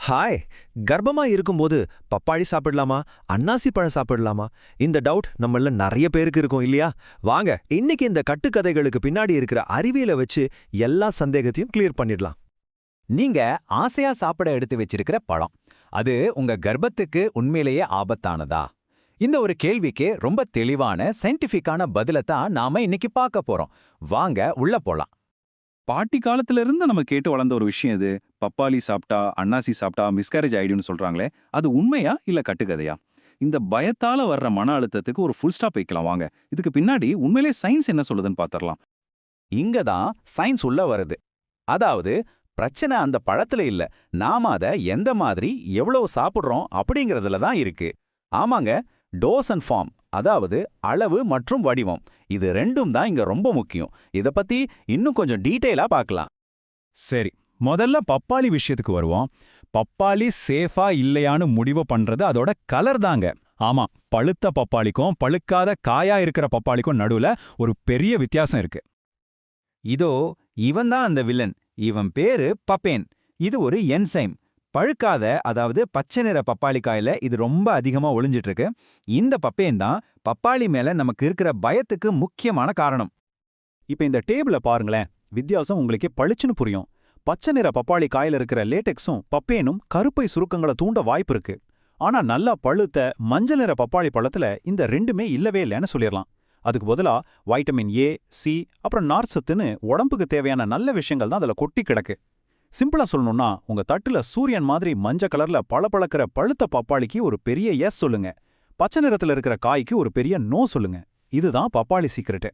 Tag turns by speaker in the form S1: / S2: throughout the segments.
S1: Hi. கர்ப்பமா இருக்கும்போது பப்பாளி சாப்பிடலாமா, அன்னாசி பழம் சாப்பிடலாமா? இந்த டவுட் நம்மள நிறைய பேருக்கு இருக்கும் இல்லையா? வாங்க இன்னைக்கு இந்த கட்டுக்கதைகளுக்கு பின்னாடி இருக்கிற அறிவியலை வச்சு எல்லா சந்தேகத்தையும் கிளியர் பண்ணிடலாம்.
S2: நீங்க ஆசையா சாப்பிட எடுத்து வச்சிருக்கிற பழம் அது உங்க கர்ப்பத்துக்கு உண்மையிலேயே ஆபத்தானதா? இந்த ஒரு கேள்விக்கு ரொம்ப தெளிவான சயின்டிஃபிக்கான பதிலை தான் நாம இன்னைக்கு பார்க்க போறோம். வாங்க உள்ள போலாம்.
S3: பாட்டி காலத்துல இருந்து நம்ம கேட்டு வளர்ந்த ஒரு விஷயம் இது. பப்பாளி சாப்பிட்டா, அன்னாசி சாப்பிட்டா மிஸ்கேரேஜ் ஆயிடும்னு சொல்றாங்களே, அது உண்மையா இல்ல கட்டுக்கதையா? இந்த பயத்தால வர்ற மன அழுத்தத்துக்கு ஒரு ஃபுல் ஸ்டாப் வைக்கலாம் வாங்க. இதுக்கு பின்னாடி உண்மையிலே சயின்ஸ் என்ன சொல்லுதுன்னு பாத்திரலாம்.
S2: இங்க தான் சயின்ஸ் உள்ள வருது. அதாவது பிரச்சனை அந்த பழத்துல இல்ல, நாம அத எந்த மாதிரி எவ்வளவு சாப்பிடுறோம் அப்படிங்கறதுல தான் இருக்கு. ஆமாங்க, டோஸ் அண்ட் ஃபார்ம், அதாவது அளவு மற்றும் வடிவம், இது ரெண்டும் தான் இங்க ரொம்ப முக்கியம். இத பத்தி இன்னும் கொஞ்சம் டீடைலா பார்க்கலாம்.
S4: சரி, முதல்ல பப்பாளி விஷயத்துக்கு வருவோம். பப்பாளி சேஃபா இல்லையான்னு முடிவு பண்றது அதோட கலர் தாங்க. ஆமா, பழுத்த பப்பாளிக்கும் பழுக்காத காயா இருக்கிற பப்பாளிக்கும் நடுவுல ஒரு பெரிய வித்தியாசம் இருக்கு.
S2: இதோ இவன் தான் அந்த வில்லன். இவன் பேரு பப்பேன். இது ஒரு என்சைம். பழுக்காத, அதாவது பச்சை நிற பப்பாளிக்காயில இது ரொம்ப அதிகமா ஒளிஞ்சிட்டு இருக்கு. இந்த பப்பேன் தான் பப்பாளி மேல நமக்கு இருக்கிற பயத்துக்கு முக்கியமான காரணம்.
S4: இப்ப இந்த டேபிள பாருங்களேன், வித்தியாசம் உங்களுக்கே பளிச்சுன்னு புரியும். பச்சை நிற பப்பாளி காயில இருக்கிற லேட்டெக்ஸும் பப்பேனும் கருப்பை சுருக்கங்களை தூண்ட வாய்ப்பு இருக்கு. ஆனா நல்லா பழுத்த மஞ்சள் நிற பப்பாளி பழத்துல இந்த ரெண்டுமே இல்லவே இல்லைன்னு சொல்லிடலாம். அதுக்கு பதிலா வைட்டமின் ஏ, சி, அப்புறம் நார்சத்துன்னு உடம்புக்கு தேவையான நல்ல விஷயங்கள் தான் அதுல கொட்டி கிடக்கு. சிம்பிளா சொல்லணும்னா, உங்க தட்டுல சூரியன் மாதிரி மஞ்சள் கலர்ல பளபளக்கிற பழுத்த பப்பாளிக்கு ஒரு பெரிய எஸ் சொல்லுங்க, பச்சை நிறத்துல இருக்கிற காய்க்கு ஒரு பெரிய நோ சொல்லுங்க. இதுதான் பப்பாளி சீக்ரெட்.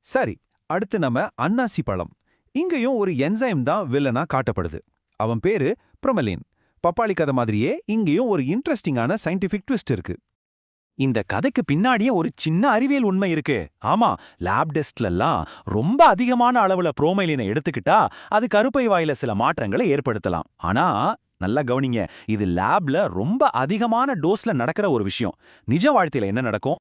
S1: சரி, அடுத்து நம்ம அன்னாசி பழம். இங்கேயும் ஒரு என்சைம் தான் வில்லனா காட்டப்படுது. அவன் பேரு ப்ரோமெலின். பப்பாளி கதை மாதிரியே இங்கேயும் ஒரு இன்ட்ரெஸ்டிங்கான சயின்டிஃபிக் ட்விஸ்ட் இருக்கு.
S2: இந்த கதைக்கு பின்னாடியே ஒரு சின்ன அறிவியல் உண்மை இருக்கு. ஆமா, லேப் டெஸ்ட்லலாம் ரொம்ப அதிகமான அளவுல புரோமைலினை எடுத்துக்கிட்டா அது கருப்பை வாயில சில மாற்றங்களை ஏற்படுத்தலாம். ஆனா நல்லா கவனிங்க, இது லேப்ல ரொம்ப அதிகமான டோஸ்ல நடக்கிற ஒரு விஷயம். நிஜ வாழ்க்கையில என்ன நடக்கும்?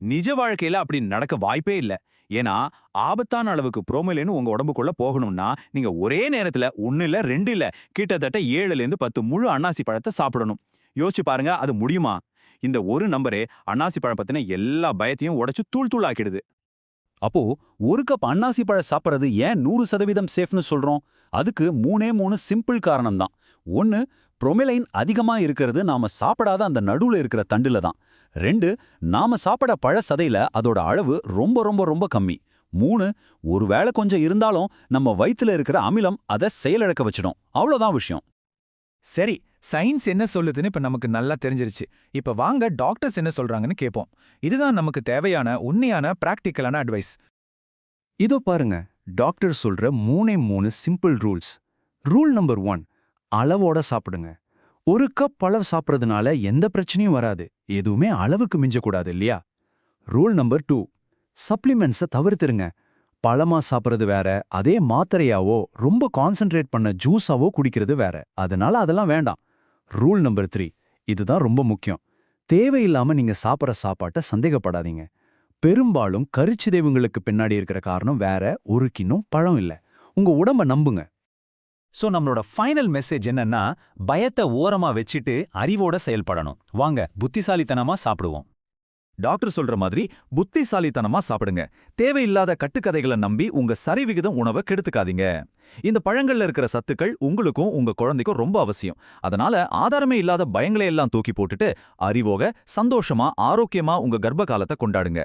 S2: நிஜ வாழ்க்கையில அப்படி நடக்க வாய்ப்பே இல்ல. ஏன்னா ஆபத்தான அளவுக்கு புரோமைலின் உங்க உடம்புக்குள்ள போகணும்னா நீங்க ஒரே நேரத்துல 1 இல்ல 2 இல்ல கிட்டத்தட்ட 7லேருந்து 10 முழு அன்னாசி பழத்தை சாப்பிடணும். யோசிச்சு பாருங்க, அது முடியுமா? இந்த ஒரு நம்பரே அன்னாசி பழம் பத்தின எல்லா பயத்தையும் உடைச்சு தூள் தூள் ஆக்கிடுது.
S4: அப்போ ஒரு கப் அன்னாசி பழம் சாப்பிட்றது ஏன் 100% சேஃப்னு சொல்றோம்? அதுக்கு 3 சிம்பிள் காரணம் தான். 1, புரோமெலைன் அதிகமா இருக்கிறது நாம சாப்பிடாத அந்த நடுவுல இருக்கிற தண்டுல தான். 2, நாம சாப்பிட பழ சதையில அதோட அளவு ரொம்ப ரொம்ப ரொம்ப கம்மி. 3, ஒருவேளை கொஞ்சம் இருந்தாலும் நம்ம வயித்துல இருக்கிற அமிலம் அதை செயலிழக்க வச்சிடும். அவ்வளவுதான் விஷயம்.
S5: சரி, சயின்ஸ் என்ன சொல்லுதுன்னு இப்ப நமக்கு நல்லா தெரிஞ்சிருச்சு. இப்ப வாங்க டாக்டர்ஸ் என்ன சொல்றாங்கன்னு கேட்போம். இதுதான் நமக்கு தேவையான உண்மையான பிராக்டிக்கலான அட்வைஸ்.
S4: இதோ பாருங்க, டாக்டர் சொல்ற 3 சிம்பிள் ரூல்ஸ். ரூல் நம்பர் 1, அளவோட சாப்பிடுங்க. ஒரு கப் பழம் சாப்பிட்றதுனால எந்த பிரச்சனையும் வராது. எதுவுமே அளவுக்கு மிஞ்சக்கூடாது இல்லையா? Rule number 2, சப்ளிமெண்ட்ஸை தவிர்த்துருங்க. பழமா சாப்பிட்றது வேற, அதே மாத்திரையாவோ ரொம்ப கான்சென்ட்ரேட் பண்ண ஜூஸாவோ குடிக்கிறது வேற. அதனால அதெல்லாம் வேண்டாம். ரூல் நம்பர் 3, இதுதான் ரொம்ப முக்கியம். தேவையில்லாம நீங்க சாப்பிட்ற சாப்பாட்டை சந்தேகப்படாதீங்க. பெரும்பாலும் கருச்சிதைவுங்களுக்கு பின்னாடி இருக்கிற காரணம் வேற, ஒரு கிண்ணும் பழம் இல்ல. உங்க உடம்ப நம்புங்க.
S2: சோ நம்மளோட ஃபைனல் மெசேஜ் என்னன்னா, பயத்தை ஓரமா வச்சுட்டு அறிவோட செயல்படணும். வாங்க புத்திசாலித்தனமா சாப்பிடுவோம்.
S1: டாக்டர் சொல்ற மாதிரி புத்திசாலித்தனமா சாப்பிடுங்க. தேவையில்லாத கட்டுக்கதைகளை நம்பி உங்க சரிவிகிதம் உணவை கெடுத்துக்காதீங்க. இந்த பழங்கள்ல இருக்கிற சத்துக்கள் உங்களுக்கும் உங்க குழந்தைக்கும் ரொம்ப அவசியம். அதனால ஆதாரமே இல்லாத பயங்களை எல்லாம் தூக்கி போட்டுட்டு அறிவோக சந்தோஷமா ஆரோக்கியமா உங்க கர்ப்ப காலத்தை கொண்டாடுங்க.